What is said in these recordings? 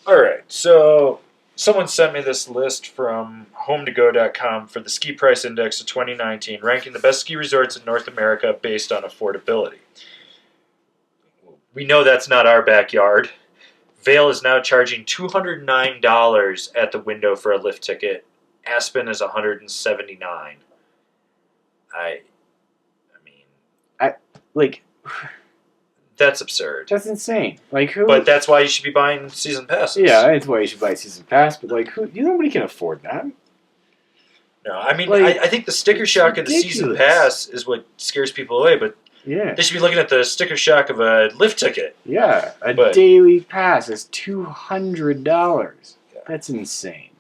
All right, so someone sent me this list from HometoGo.com for the ski price index of 2019, ranking the best ski resorts in North America based on affordability. We know that's not our backyard. Vail is now charging $209 at the window for a lift ticket. Aspen is $179. I mean, I like that's absurd. that's insane. Like who? But that's why you should be buying season passes. Yeah, that's why you should buy season pass. But like, who? Nobody can afford that. No, I mean, Like, I think the sticker shock of the season ridiculous. pass is what scares people away. But Yeah, they should be looking at the sticker shock of a lift ticket. yeah. A But- daily pass is $200. Yeah. That's insane.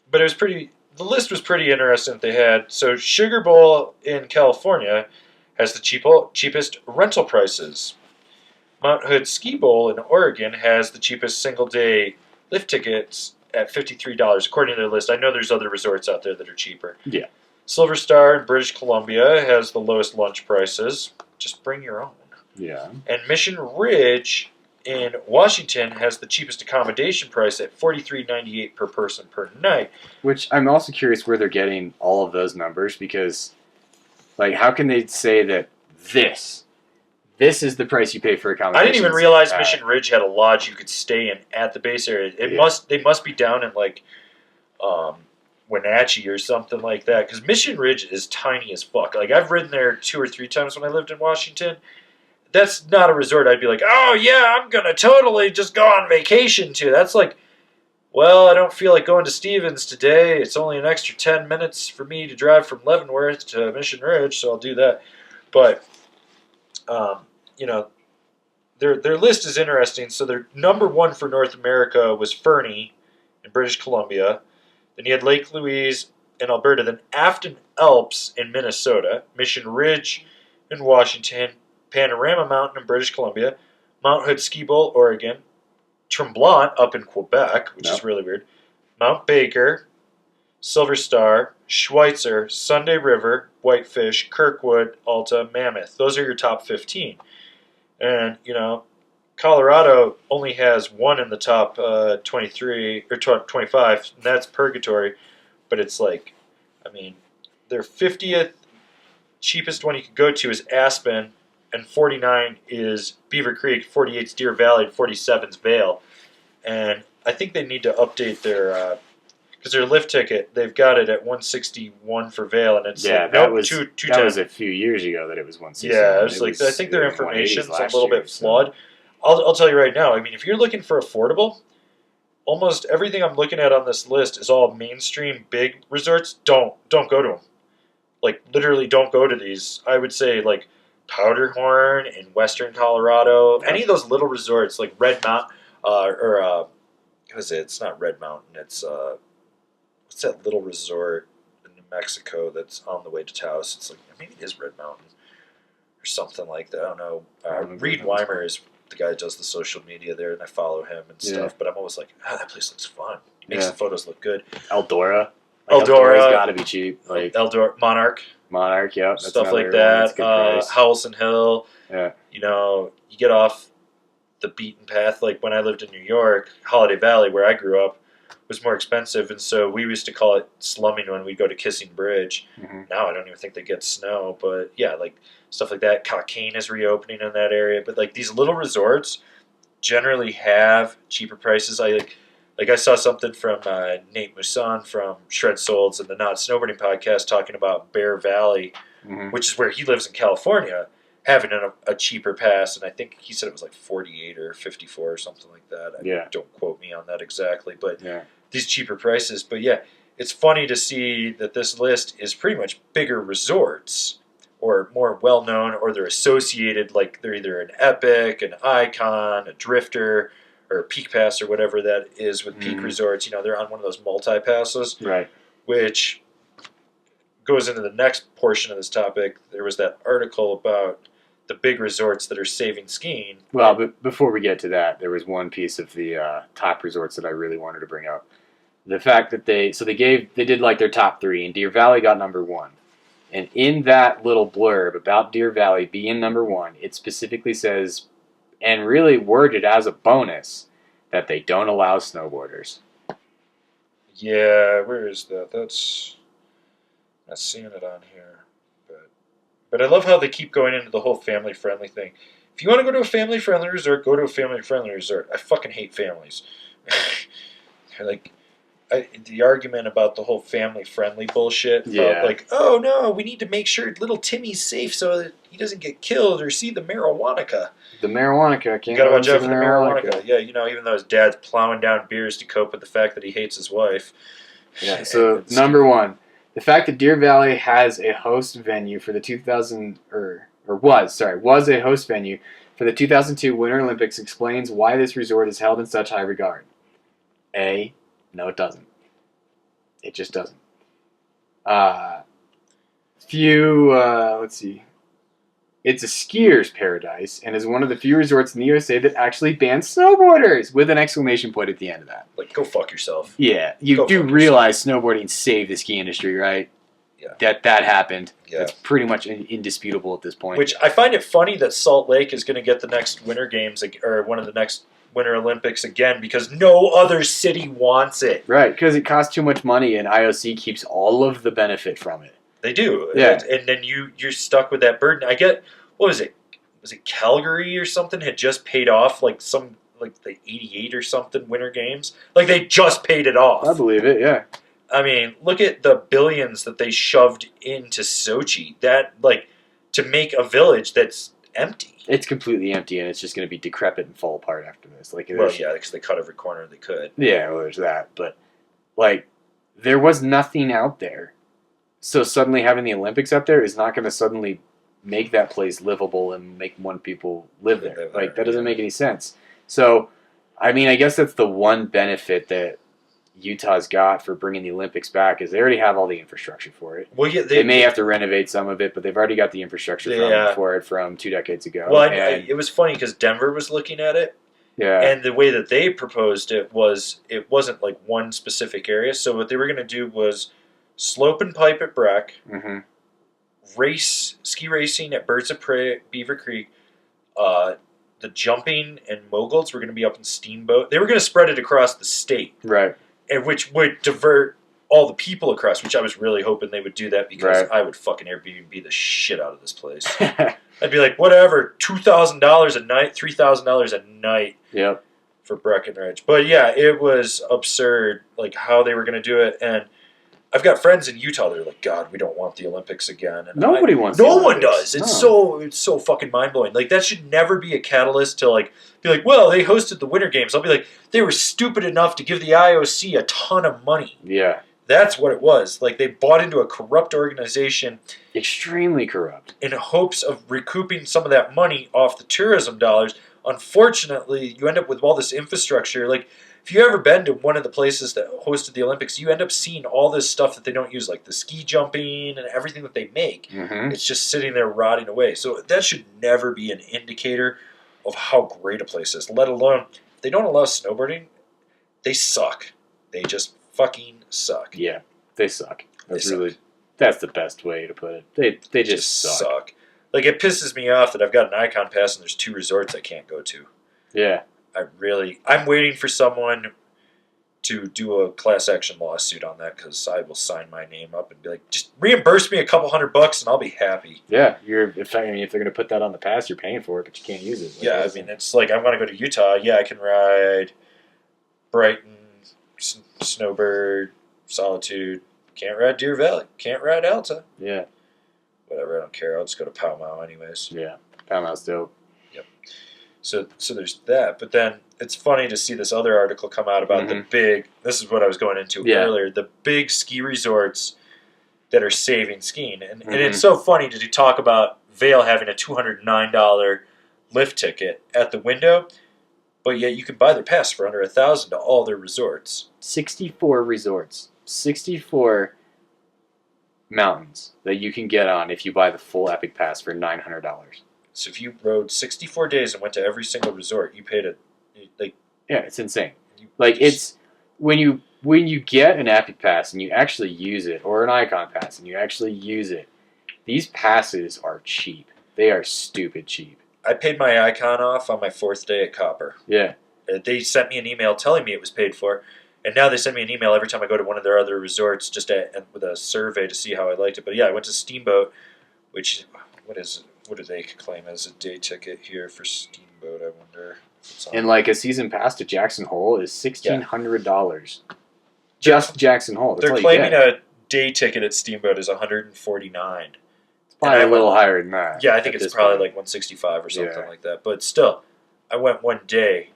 But it was pretty. The list was pretty interesting. They had so Sugar Bowl in California has the cheapest rental prices. Mount Hood Ski Bowl in Oregon has the cheapest single day lift tickets at $53 according to their list. I know there's other resorts out there that are cheaper. Yeah. Silver Star in British Columbia has the lowest lunch prices. Just bring your own. Yeah. And Mission Ridge in Washington has the cheapest accommodation price at $43.98 per person per night. Which I'm also curious where they're getting all of those numbers because, like, how can they say that this is the price you pay for I accommodations? didn't even realize Mission Ridge had a lodge you could stay in at the base area. They must be down in like Wenatchee or something like that because Mission Ridge is tiny as fuck. Like I've ridden there 2 or 3 times when I lived in Washington. That's not a resort I'd be like, oh yeah, I'm gonna totally just go on vacation to. That's like, well, I don't feel like going to Stevens today. It's only an extra 10 minutes for me to drive from Leavenworth to Mission Ridge, so I'll do that. But you know, their list is interesting. So their number one for North America was Fernie in British Columbia. Then you had Lake Louise in Alberta. Then Afton Alps in Minnesota. Mission Ridge in Washington. Panorama Mountain in British Columbia. Mount Hood Ski Bowl, Oregon. Tremblant up in Quebec, which is really weird. Mount Baker. Silver Star, Schweitzer, Sunday River, Whitefish, Kirkwood, Alta, Mammoth. Those are your top 15. And, Colorado only has one in the top 23 or 25, and that's Purgatory. But it's like, their 50th cheapest one you could go to is Aspen, and 49 is Beaver Creek, 48 is Deer Valley, and 47 is Vail. And I think they need to update their because their lift ticket, they've got it at $161 for Vail, and it's that was that was a few years ago that it was $161. Yeah, I think their information's a little bit flawed. I'll tell you right now. If you're looking for affordable, almost everything I'm looking at on this list is all mainstream big resorts. Don't go to them. Like literally, don't go to these. I would say like Powderhorn in Western Colorado, any of those little resorts like Red Mountain what is it? It's not Red Mountain. It's what's that little resort in New Mexico that's on the way to Taos? It's like maybe it is Red Mountain or something like that. I don't know. Reed Weimer is the guy who does the social media there, and I follow him and stuff. But I'm always like, that place looks fun. Makes the photos look good. Eldora. Eldora's got to be cheap. Like Eldora, Monarch, yeah. Stuff like that. Howelson Hill. Yeah. You get off the beaten path. Like when I lived in New York, Holiday Valley, where I grew up, was more expensive, and so we used to call it slumming when we'd go to Kissing Bridge. Mm-hmm. Now I don't even think they get snow, but yeah, like stuff like that. Cockaigne is reopening in that area, but like these little resorts generally have cheaper prices. I saw something from Nate Mousson from Shred Souls and the Not Snowboarding podcast talking about Bear Valley, which is where he lives in California, having a cheaper pass, and I think he said it was like 48 or 54 or something like that. Don't quote me on that exactly, but these cheaper prices. But yeah, it's funny to see that this list is pretty much bigger resorts or more well-known, or they're associated, like they're either an Epic, an Icon, a Drifter, or Peak Pass or whatever that is with Peak Resorts. They're on one of those multi-passes. Right. Which goes into the next portion of this topic. There was that article about the big resorts that are saving skiing. Well, but before we get to that, there was one piece of the top resorts that I really wanted to bring up. The fact that they did like their top 3, and Deer Valley got number 1. And in that little blurb about Deer Valley being number 1, it specifically says, and really worded as a bonus, that they don't allow snowboarders. Yeah, where is that? That's not seeing it on here. But I love how they keep going into the whole family friendly thing. If you want to go to a family friendly resort, go to a family friendly resort. I fucking hate families. Like the argument about the whole family friendly bullshit. About like, oh no, we need to make sure little Timmy's safe so that he doesn't get killed or see the marijuana. The marijuana, can't you gotta watch out for the marijuana. Yeah, even though his dad's plowing down beers to cope with the fact that he hates his wife. Yeah. So number one, the fact that Deer Valley has a host venue for the 2000 was a host venue for the 2002 Winter Olympics explains why this resort is held in such high regard. A, no, it doesn't. It just doesn't. Let's see. It's a skier's paradise and is one of the few resorts in the USA that actually bans snowboarders, with an exclamation point at the end of that. Like, go fuck yourself. Yeah, you do realize snowboarding saved the ski industry, right? Yeah. That happened. Yeah. That's pretty much indisputable at this point. Which I find it funny that Salt Lake is going to get the next Winter Games, or one of the next Winter Olympics again, because no other city wants it. Right, because it costs too much money and IOC keeps all of the benefit from it. They do. Yeah. And then you're stuck with that burden. I get, what was it? Was it Calgary or something had just paid off like the 88 or something Winter Games? Like they just paid it off. I believe it, yeah. I mean, look at the billions that they shoved into Sochi. That, like, to make a village that's empty. It's completely empty and it's just going to be decrepit and fall apart after this. Like, well, yeah, because they cut every corner they could. Yeah, well, there's that. But, like, there was nothing out there. So suddenly having the Olympics up there is not going to suddenly make that place livable and make more people live there. Like, that doesn't make any sense. So, I mean, I guess that's the one benefit that Utah's got for bringing the Olympics back is they already have all the infrastructure for it. Well, yeah, they may have to renovate some of it, but they've already got the infrastructure for it from 2 decades ago. Well, it was funny because Denver was looking at it. Yeah. And the way that they proposed it wasn't like one specific area. So what they were going to do was slope and pipe at Breck, ski racing at Birds of Prey at Beaver Creek. The jumping and moguls were going to be up in Steamboat. They were going to spread it across the state. Right. And which would divert all the people across, which I was really hoping they would do that because I would fucking Airbnb the shit out of this place. I'd be like, whatever, $2,000 a night, $3,000 a night for Breckenridge. But yeah, it was absurd, like how they were going to do it. And I've got friends in Utah that are like, God, we don't want the Olympics again. And Nobody wants No one does. It's so fucking mind-blowing. Like, that should never be a catalyst to, like, be like, well, they hosted the Winter Games. I'll be like, they were stupid enough to give the IOC a ton of money. Yeah. That's what it was. Like, they bought into a corrupt organization. Extremely corrupt. In hopes of recouping some of that money off the tourism dollars. Unfortunately, you end up with all this infrastructure. Like, if you've ever been to one of the places that hosted the Olympics, you end up seeing all this stuff that they don't use, like the ski jumping and everything that they make. It's just sitting there rotting away. So that should never be an indicator of how great a place is, let alone if they don't allow snowboarding, they suck. They just fucking suck. Yeah, they suck. That's the best way to put it. They just suck. Like, it pisses me off that I've got an Icon Pass and there's 2 resorts I can't go to. Yeah. I'm waiting for someone to do a class action lawsuit on that because I will sign my name up and be like, just reimburse me a couple $100 and I'll be happy. Yeah, if they're going to put that on the pass, you're paying for it, but you can't use it. Like, I mean, it's like, I want to go to Utah. Yeah, I can ride Brighton, Snowbird, Solitude. Can't ride Deer Valley. Can't ride Alta. Yeah. Whatever, I don't care. I'll just go to Pow Mau anyways. Yeah, Pow Mau's dope. Yep. So there's that. But then it's funny to see this other article come out about the big, this is what I was going into earlier, the big ski resorts that are saving skiing. And it's so funny to talk about Vail having a $209 lift ticket at the window, but yet you can buy their pass for under $1,000 to all their resorts. 64 resorts. 64 mountains that you can get on if you buy the full Epic Pass for $900. So if you rode 64 days and went to every single resort, you paid yeah, it's insane. Like, it's when you get an Epic Pass and you actually use it, or an Icon Pass and you actually use it, these passes are cheap. They are stupid cheap. I paid my Icon off on my 4th day at Copper. Yeah. They sent me an email telling me it was paid for, and now they send me an email every time I go to one of their other resorts, just with a survey to see how I liked it. But yeah, I went to Steamboat, which what do they claim as a day ticket here for Steamboat? I wonder. If it's on. And like a season pass to Jackson Hole is $1,600. Just Jackson Hole. That's They're all you claiming get. a day ticket at Steamboat is $149. It's probably a little higher than that. Yeah, I think it's probably point. like 165 or something like that. But still, I went one day.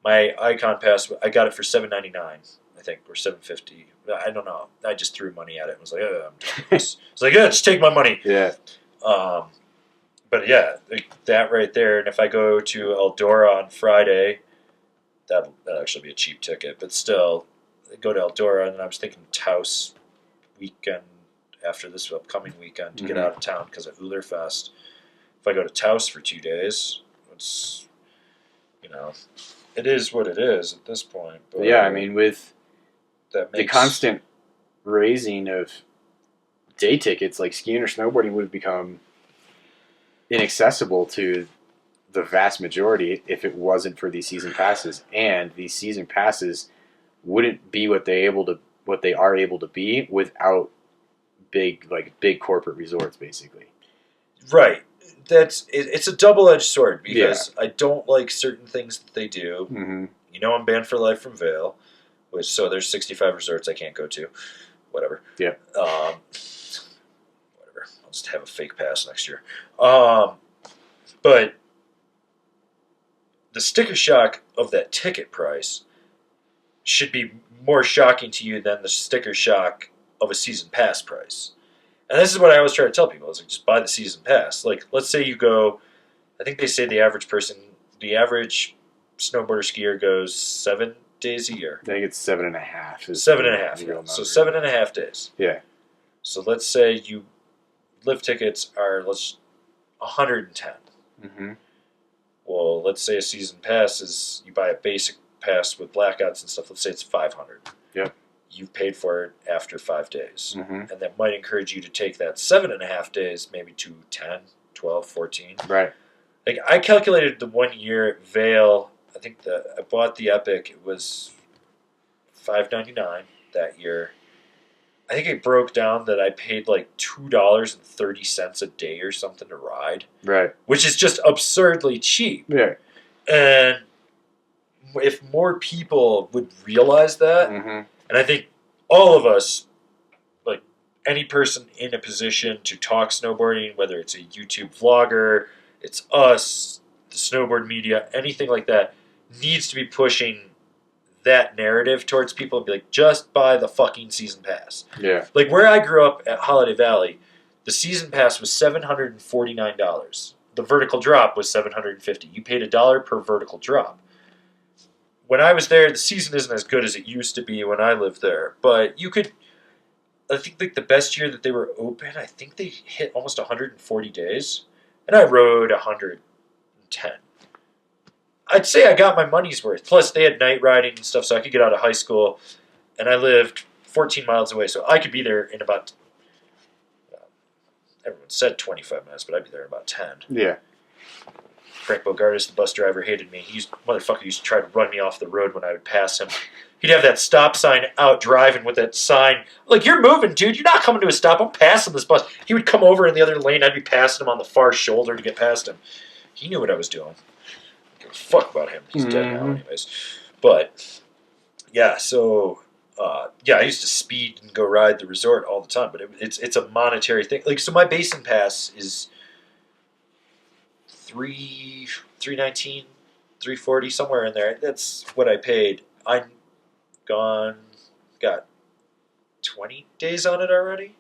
My Icon Pass, I got it for $7.99, I think, or $7.50. I don't know. I just threw money at it and was like, oh, I'm doing this. It's like, yeah, just take my money. Yeah. But yeah, that right there. And if I go to Eldora on Friday, that'll actually be a cheap ticket. But still, I go to Eldora, and I was thinking Taos weekend after this upcoming weekend to get out of town because of Ulerfest. If I go to Taos for 2 days, it's, it is what it is at this point. But yeah, I mean, with that the constant raising of day tickets, like skiing or snowboarding would have become inaccessible to the vast majority if it wasn't for these season passes. And these season passes wouldn't be what they are able to be without big corporate resorts, basically. Right. It's a double-edged sword because I don't like certain things that they do. Mm-hmm. I'm banned for life from Vail, so there's 65 resorts I can't go to. Whatever. Yeah. Whatever. I'll just have a fake pass next year. But the sticker shock of that ticket price should be more shocking to you than the sticker shock of a season pass price. And this is what I always try to tell people. Is like, just buy the season pass. Like, let's say you go, I think they say the average snowboarder skier goes 7 days a year. I think it's 7.5. 7.5. Yeah. So 7.5 days. Yeah. So let's say lift tickets are 110. Mm-hmm. Well, let's say a season pass is, you buy a basic pass with blackouts and stuff. Let's say it's 500. Yep. You've paid for it after 5 days. Mm-hmm. And that might encourage you to take that 7.5 days maybe to 10, 12, 14. Right. Like, I calculated the 1 year at Vail. I think I bought the Epic. It was $5.99 that year. I think it broke down that I paid like $2.30 a day or something to ride. Right. Which is just absurdly cheap. Yeah. And if more people would realize that, and I think all of us, like any person in a position to talk snowboarding, whether it's a YouTube vlogger, it's us, the snowboard media, anything like that, needs to be pushing that narrative towards people and be like, just buy the fucking season pass. Yeah. Like where I grew up at Holiday Valley, the season pass was $749. The vertical drop was $750. You paid $1 per vertical drop. When I was there, the season isn't as good as it used to be when I lived there. But I think like the best year that they were open, I think they hit almost 140 days. And I rode 110. I'd say I got my money's worth. Plus, they had night riding and stuff, so I could get out of high school. And I lived 14 miles away, so I could be there in about, everyone said 25 minutes, but I'd be there in about 10. Yeah. Frank Bogartis, the bus driver, hated me. Motherfucker used to try to run me off the road when I would pass him. He'd have that stop sign out driving with that sign. Like, you're moving, dude. You're not coming to a stop. I'm passing this bus. He would come over in the other lane. I'd be passing him on the far shoulder to get past him. He knew what I was doing. I don't give a fuck about him. He's dead now anyways. But, yeah, so, I used to speed and go ride the resort all the time. But it's a monetary thing. Like, so my Basin Pass is $319, $340, somewhere in there. That's what I paid. I'm got 20 days on it already.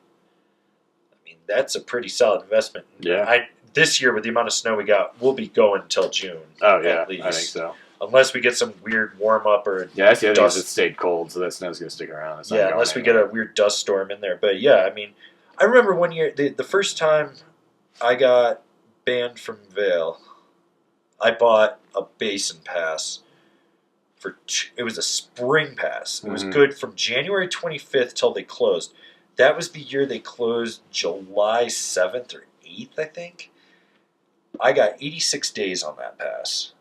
I mean, that's a pretty solid investment. Yeah. This year, with the amount of snow we got, we'll be going until June. Oh, yeah, at least. I think so. Unless we get some weird warm-up or that's the other thing is dust. It stayed cold, so that snow's going to stick around. It's not Yeah, unless we get a weird dust storm in there. But, yeah, I mean, I remember one year, the first time I got banned from Vail, I bought a Basin Pass. It was a spring pass. It was good from January 25th till they closed. That was the year they closed July 7th or 8th, I think. I got 86 days on that pass.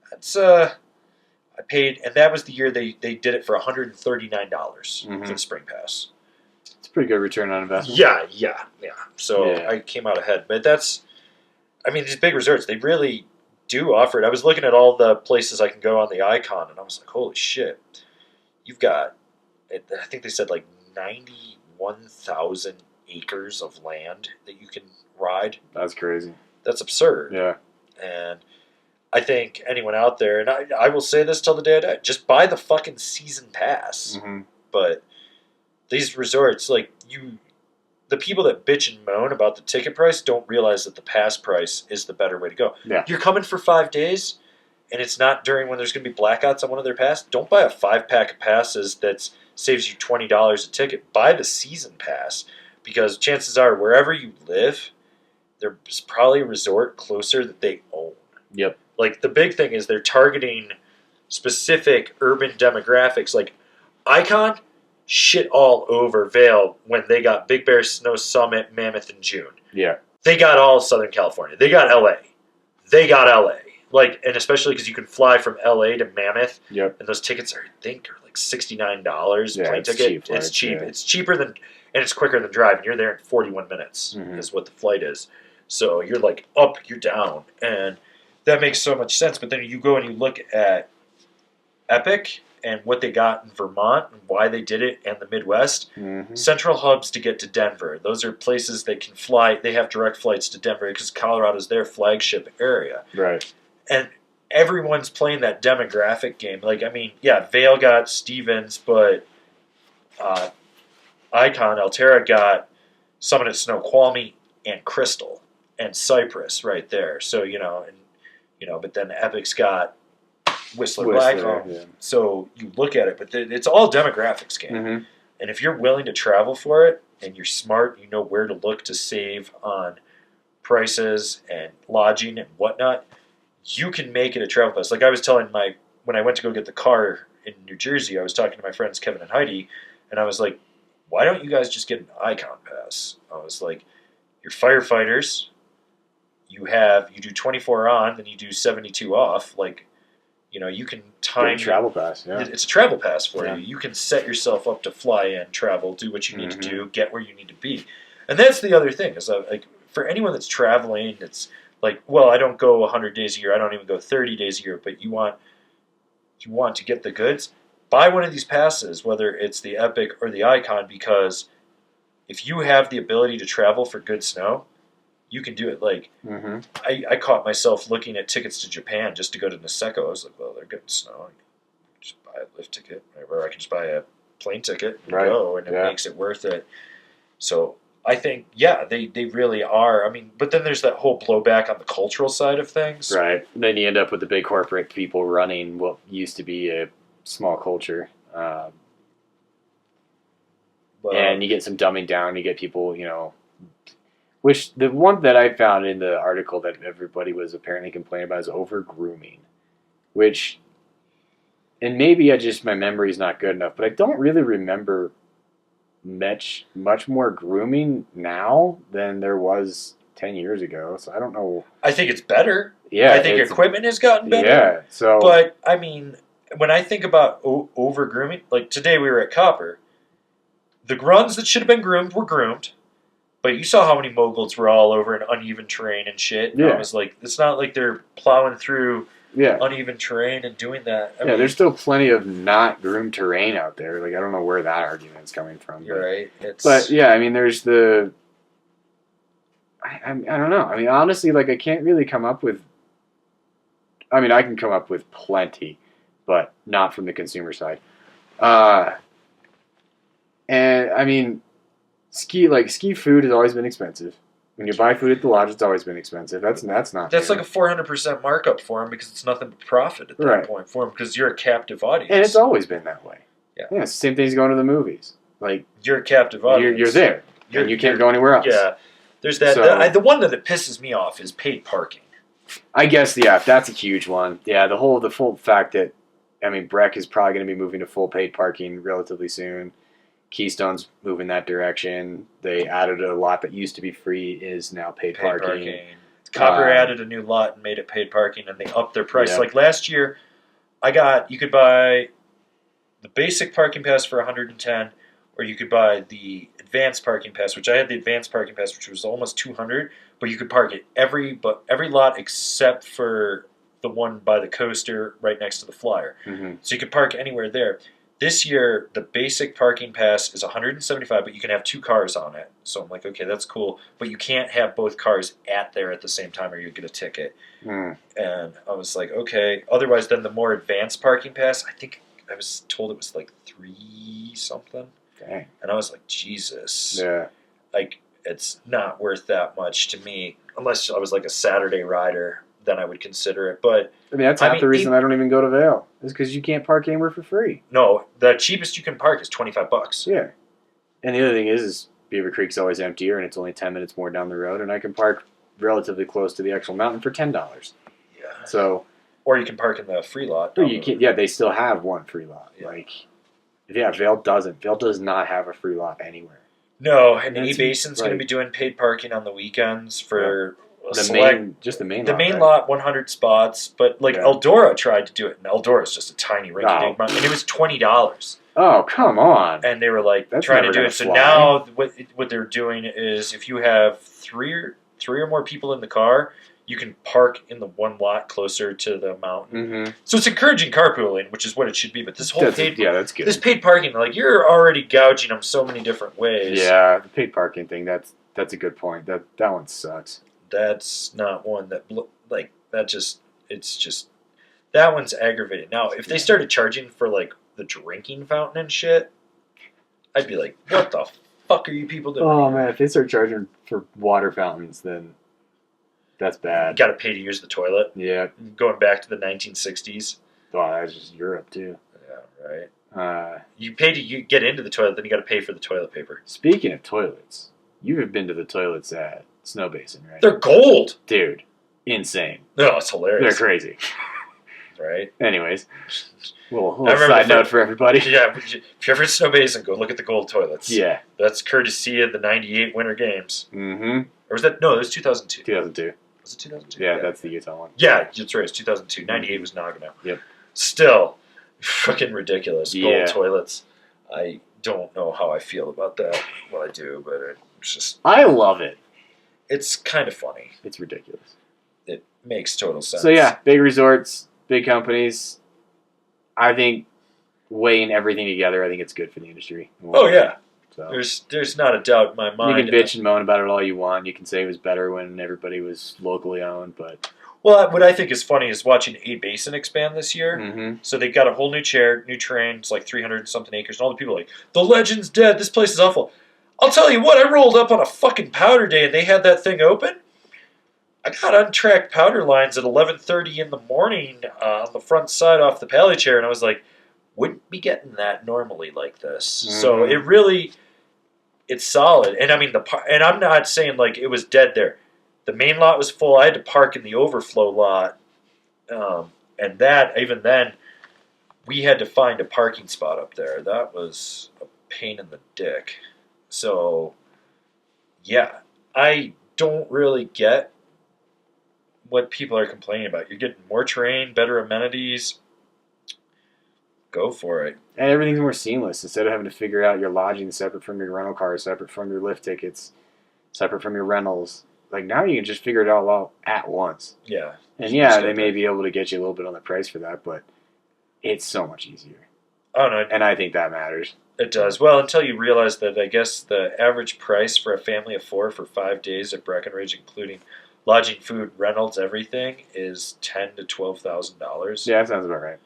That's I paid, and that was the year they did it for $139 for the spring pass. It's a pretty good return on investment. Yeah. So I came out ahead, but that's, I mean, these big resorts, they really do offer it. I was looking at all the places I can go on the Icon, and I was like, holy shit, you've got, I think they said like 91,000 acres of land that you can ride. That's crazy. That's absurd. Yeah. And I think anyone out there, and I will say this till the day I die, just buy the fucking season pass. Mm-hmm. But these resorts, like the people that bitch and moan about the ticket price don't realize that the pass price is the better way to go. Yeah. You're coming for 5 days, and it's not during when there's going to be blackouts on one of their passes. Don't buy a 5-pack of passes that saves you $20 a ticket. Buy the season pass, because chances are wherever you live, there's probably a resort closer that they own. Yep. Like, the big thing is they're targeting specific urban demographics. Like, Icon shit all over Vail when they got Big Bear Snow Summit, Mammoth in June. Yeah. They got all Southern California. They got LA. Like, and especially because you can fly from LA to Mammoth. Yep. And those tickets are like $69 Yeah, plane it's ticket. cheap It's cheap. Yeah. It's cheaper than, and it's quicker than driving. You're there in 41 minutes is what the flight is. So you're like up, you're down, and that makes so much sense. But then you go and you look at Epic and what they got in Vermont and why they did it, and the Midwest. Mm-hmm. Central hubs to get to Denver. Those are places that can fly. They have direct flights to Denver because Colorado's their flagship area. Right. And everyone's playing that demographic game. Like, I mean, yeah, Vail got Stevens, but Icon, Alterra got Summit at Snoqualmie and Crystal and Cypress right there. So, but then Epic's got Whistler Blackcomb. Yeah. So you look at it, but it's all demographics game. Mm-hmm. And if you're willing to travel for it and you're smart, you know where to look to save on prices and lodging and whatnot, you can make it a travel pass. Like I was telling when I went to go get the car in New Jersey, I was talking to my friends Kevin and Heidi, and I was like, why don't you guys just get an Icon pass? I was like, you're firefighters, you do 24 on, then you do 72 off. Like, you can time travel pass. Yeah, it's a travel pass for Yeah. you. You can set yourself up to fly in, travel, do what you need to Mm-hmm. do, get where you need to be. And that's the other thing is like for anyone that's traveling, it's like, well, I don't go 100 days a year. I don't even go 30 days a year. But you want to get the goods. Buy one of these passes, whether it's the Epic or the Icon, because if you have the ability to travel for good snow, you can do it. Like, Mm-hmm. I caught myself looking at tickets to Japan just to go to Niseko. I was like, well, they're getting snow. I can just buy a lift ticket, or I can just buy a plane ticket and go, and it makes it worth it. So I think, yeah, they really are. I mean, but then there's that whole blowback on the cultural side of things. Right. Then you end up with the big corporate people running what used to be a small culture. And you get some dumbing down. You get people, which the one that I found in the article that everybody was apparently complaining about is over grooming, which, and maybe my memory is not good enough, but I don't really remember much more grooming now than there was 10 years ago. So I don't know. I think it's better. Yeah. I think equipment has gotten better. Yeah. So, but I mean, when I think about over grooming, like today we were at Copper, the runs that should have been groomed were groomed. But you saw how many moguls were all over an uneven terrain and shit. And yeah. I was like, it's not like they're plowing through yeah. uneven terrain and doing that. I mean, there's still plenty of not groomed terrain out there. Like, I don't know where that argument's coming from. You're right. But yeah, I mean, there's the. I don't know. I mean, honestly, like, I can't really come up with. I mean, I can come up with plenty, but not from the consumer side. And I mean, ski food has always been expensive. When you buy food at the lodge, it's always been expensive. That's like a 400% markup for them because it's nothing but profit at that point for them because you're a captive audience. And it's always been that way. Yeah, it's the same thing as going to the movies. Like, you're a captive audience. You're there. And you can't go anywhere else. Yeah. There's that. So, the one that pisses me off is paid parking. I guess, yeah, that's a huge one. Yeah, the full fact that, I mean, Breck is probably going to be moving to full paid parking relatively soon. Keystone's moving that direction. They added a lot that used to be free is now paid parking. Copper added a new lot and made it paid parking, and they upped their price. Yeah. Like last year, you could buy the basic parking pass for 110, or you could buy the advanced parking pass, which I had the advanced parking pass, which was almost 200, but you could park at every lot except for the one by the coaster right next to the flyer. Mm-hmm. So you could park anywhere there. This year, the basic parking pass is 175, but you can have 2 cars on it. So I'm like, okay, that's cool. But you can't have both cars there at the same time or you get a ticket. Mm. And I was like, okay. Otherwise, then the more advanced parking pass, I think I was told it was like 3 something. Dang. And I was like, Jesus. Yeah. Like, it's not worth that much to me. Unless I was like a Saturday rider, then I would consider it. But I mean, that's half the reason I don't even go to Vail. Is because you can't park anywhere for free. No, the cheapest you can park is $25. Yeah. And the other thing is Beaver Creek's always emptier, and it's only 10 minutes more down the road, and I can park relatively close to the actual mountain for $10. Yeah. So, or you can park in the free lot. or you can, yeah, they still have one free lot. Yeah. Like, yeah, Vail doesn't. Vail does not have a free lot anywhere. No, and That's Basin's going to be doing paid parking on the weekends for the main lot. The main right? lot, 100 spots. But like Eldora tried to do it, and Eldora's just a tiny rinky-dink mountain, and it was $20. Oh, come on! And they were like That's trying to never do gonna it. So fly. now what they're doing is if you have three or more people in the car, you can park in the one lot closer to the mountain. Mm-hmm. So it's encouraging carpooling, which is what it should be. But this whole that's good. This paid parking, like you're already gouging them so many different ways. Yeah, the paid parking thing. That's a good point. That one sucks. That's not one that that one's aggravating. Now, if they started charging for like the drinking fountain and shit, I'd be like, what the fuck are you people doing? Oh man, if they start charging for water fountains, then that's You bad. got to pay to use the toilet. Yeah. Going back to the 1960s. Well, that's just Europe too. Yeah, right. You get into the toilet, then you got to pay for the toilet paper. Speaking of toilets, you have been to the toilets at Snow Basin, right? They're gold, dude. Insane. No, it's hilarious. They're crazy. Right. Anyways, little side note for everybody. Yeah, if you're ever at Snow Basin, go look at the gold toilets. Yeah. That's courtesy of the '98 Winter Games. Mm-hmm. Or was that? No, it was 2002. 2002. Was it 2002? Yeah, that's the Utah one. Yeah, that's right. It's 2002. 98 was Nagano. Yep. Still, fucking ridiculous. Gold Yeah. toilets. I don't know how I feel about that. Well, I do, but it's just... I love it. It's kind of funny. It's ridiculous. It makes total sense. So yeah, big resorts, big companies. I think weighing everything together, I think it's good for the industry. Oh, yeah. So There's not a doubt in my mind. you can bitch and moan about it all you want. You can say it was better when everybody was locally owned, but... Well, what I think is funny is watching A Basin expand this year. Mm-hmm. So they got a whole new chair, new terrain. It's like 300-something acres. And all the people are like, the legend's dead. This place is awful. I'll tell you what, I rolled up on a fucking powder day and they had that thing open. I got untracked powder lines at 11:30 in the morning on the front side off the pally chair. And I was like, wouldn't be getting that normally like this. Mm-hmm. So it really... It's solid. And I mean, and I'm not saying like it was dead there. The main lot was full. I had to park in the overflow lot. And that, even then, we had to find a parking spot up there. That was a pain in the dick. So, yeah. I don't really get what people are complaining about. You're getting more terrain, better amenities. Go for it. And everything's more seamless. Instead of having to figure out your lodging separate from your rental car, separate from your lift tickets, separate from your rentals. Like now you can just figure it all out at once. Yeah. And yeah, they may be able to get you a little bit on the price for that, but it's so much easier. Oh, no. And I think that matters. It does. Well, until you realize that I guess the average price for a family of 4 for 5 days at Breckenridge, including lodging, food, rentals, everything, is $10,000 to $12,000. Yeah, that sounds about right.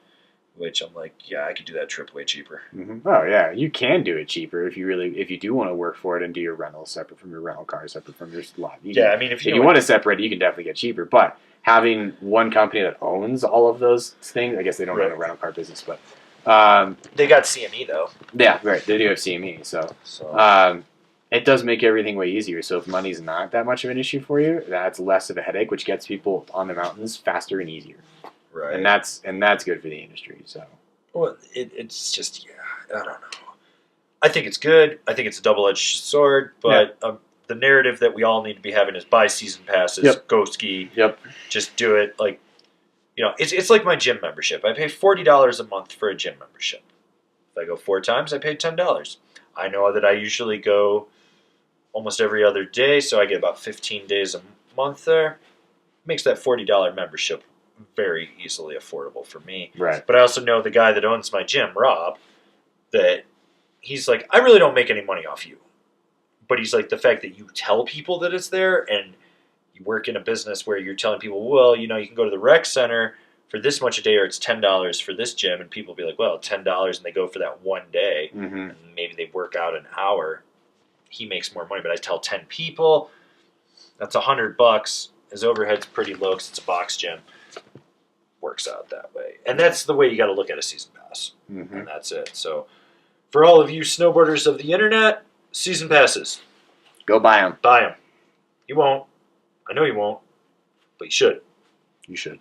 Which I'm like, yeah, I could do that trip way cheaper. Mm-hmm. Oh yeah, you can do it cheaper if you do want to work for it and do your rentals separate from your rental car, separate from your lot. I mean, if you want to separate it, you can definitely get cheaper. But having one company that owns all of those things, I guess they don't own a rental car business, but they got CME though. Yeah, right. They do have CME, so it does make everything way easier. So if money's not that much of an issue for you, that's less of a headache, which gets people on the mountains faster and easier. Right. And that's good for the industry. So, well, it's just I don't know. I think it's good. I think it's a double-edged sword, but the narrative that we all need to be having is buy season passes, Yep. go ski, Yep. just do it. Like, it's like my gym membership. I pay $40 a month for a gym membership. If I go 4 times, I pay $10. I know that I usually go almost every other day, so I get about 15 days a month there. Makes that $40 membership very easily affordable for me. Right. But I also know the guy that owns my gym, Rob, that he's like, I really don't make any money off you. But he's like, the fact that you tell people that it's there and you work in a business where you're telling people, well, you can go to the rec center for this much a day, or it's $10 for this gym, and people be like, well, $10, and they go for that one day, and maybe they work out an hour. He makes more money, but I tell 10 people, that's $100. His overhead's pretty low because it's a box gym. Works out that way, and that's the way you got to look at a season pass, and that's it. So, for all of you snowboarders of the internet, season passes, Go buy them. buy them. You won't. I know you won't, but you should. You should.